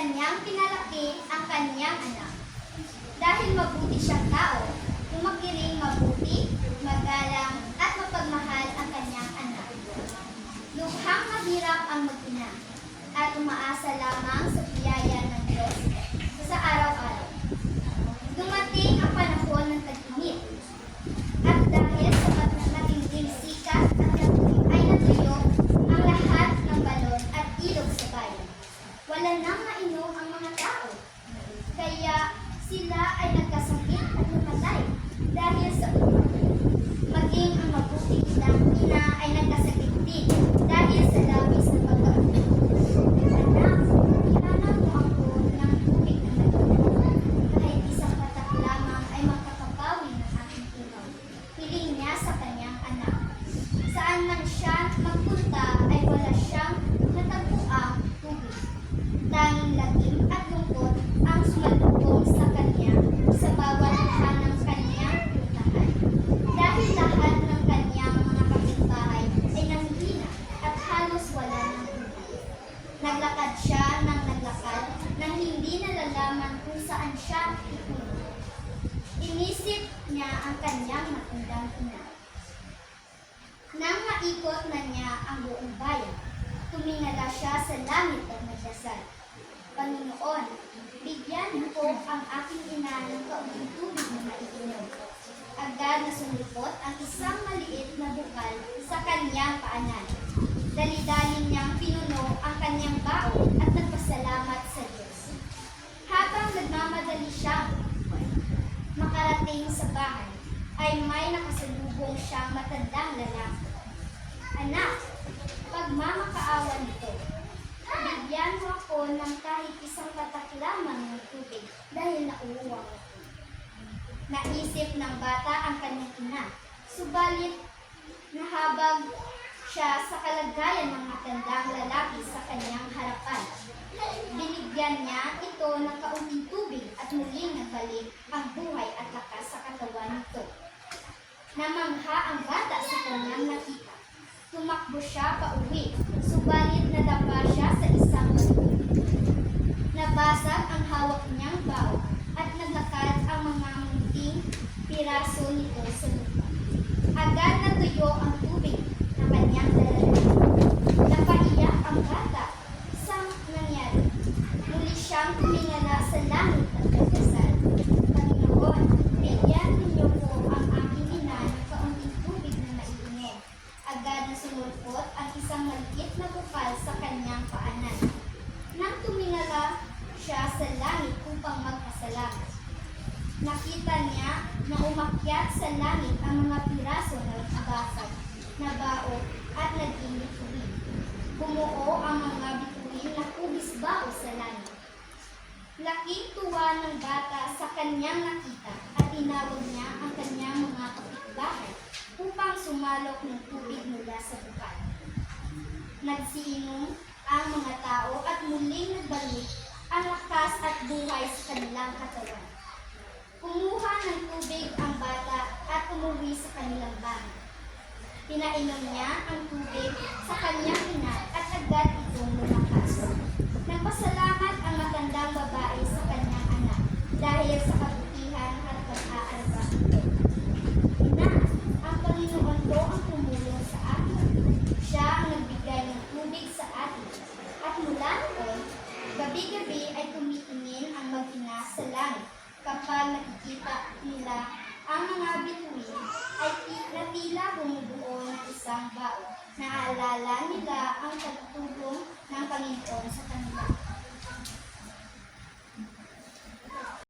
kanyang pinalaki ang kanyang anak. Dahil mabuti siyang tao, lumakiring mabuti, magalang, at mapagmahal ang kanyang anak. Lubhang mahirap ang mag-ina, at umaasa lamang sa biyaya ng Diyos sa araw-araw. Dumating ang panahon ng tag-init, at dahil sa matinding sikat ay natuyo ang lahat ng balon at ilog sa bayan. Wala nang mainom ang mga tao, kaya sila ay nagkasakit at namatay dahil sa ulan. Maging ang mabuting ina ay nagkasakit din dahil sa labis na pagkaulog. Anak, ihanan mo ako ng tubig na nag-ulan. Kahit isang patak lamang ay makakapawi ng aking ilaw. Hiling niya sa kanyang anak. Saan man siya magpunta ay wala siyang natagpuang tubig. Tanging lagim at lungkot ang sumalubong sa kanya sa bawat buwan ng kanyang puntahan. Dahil lahat ng kanyang mga kapitbahay ay nanghina at halos wala ng tubig. Naglakad siya ng naglakad nang hindi nalalaman kung saan siya ipunta. Inisip niya ang kanyang matandang ina. Nang maikot na niya ang buong bayan, tumingala siya sa langit at nagdasal. Panginoon, bigyan mo ko ang aking ina ng kaunting tubig na maiinom. Agad na sumipot ang isang maliit na bukal sa kanyang paanan. Dali-dali niyang pinuno ang kanyang baon at nagpasalamat sa Diyos. Habang nagmamadali siya makarating sa bahay, ay may nakasalubong siyang matandang lalaki. Anak, pagmamakaawa nito, bigyan mo ako ng kahit isang patak lamang ng tubig dahil nauuwang ako. Naisip ng bata ang kanyang ina, subalit nahabag siya sa kalagayan ng matandang lalaki sa kanyang harapan. Binigyan niya ito ng kaunting tubig at muling nagbalik ang buhay at lakas sa katawan nito. Namangha ang bata sa kanyang nakita. Tumakbo siya pauwi, subalit nadapa siya sa isang bato. Nabasag ang hawak niyang bao at naglakad ang mga munting piraso nito sa lupa. Agad natuyo ang tubig na kanyang dala. Napaiyak ang bata sa nangyari. Muli siyang tumingala sa langit at nagdasal. Panginoon, bigyan ninyo ko ang aking ina ng kaunting tubig na maiinom. Agad na sumulpot ang isang maliit na bukal sa kanyang paanan. Nang tumingala siya sa langit upang magpasalamat, nakita niya na umakyat sa langit ang mga piraso na nabasag, nabao at naging bituin. Bumuo ang mga bituin na kubis-bao sa langit. Laking tuwa ng bata sa kanyang nakita at tinawag niya ang kanyang mga kapitbahay upang sumalok ng tubig mula sa bukal. Nagsiinom ang mga tao at muling nagbalik ang lakas at buhay sa kanilang katawan. Kumuha ng tubig ang bata at umuwi sa kanilang bahay. Pinainom niya ang tubig sa kanyang ina at agad itong lumakas. Nagpasalamat ang matandang babae sa kanyang anak dahil sa kabutihan at pag-aarba nito. Ina, ang Panginoon ko ang tumulong sa akin. Siya ang nagbigay ng tubig sa atin. At mula noon, gabi-gabi ay tumitingin ang mag-ina sa langit. Kapag nakikita nila ang mga bituin, ay tila bumubuo ng isang bao. Naalala nila ang pagtulong ng Panginoon sa kanila.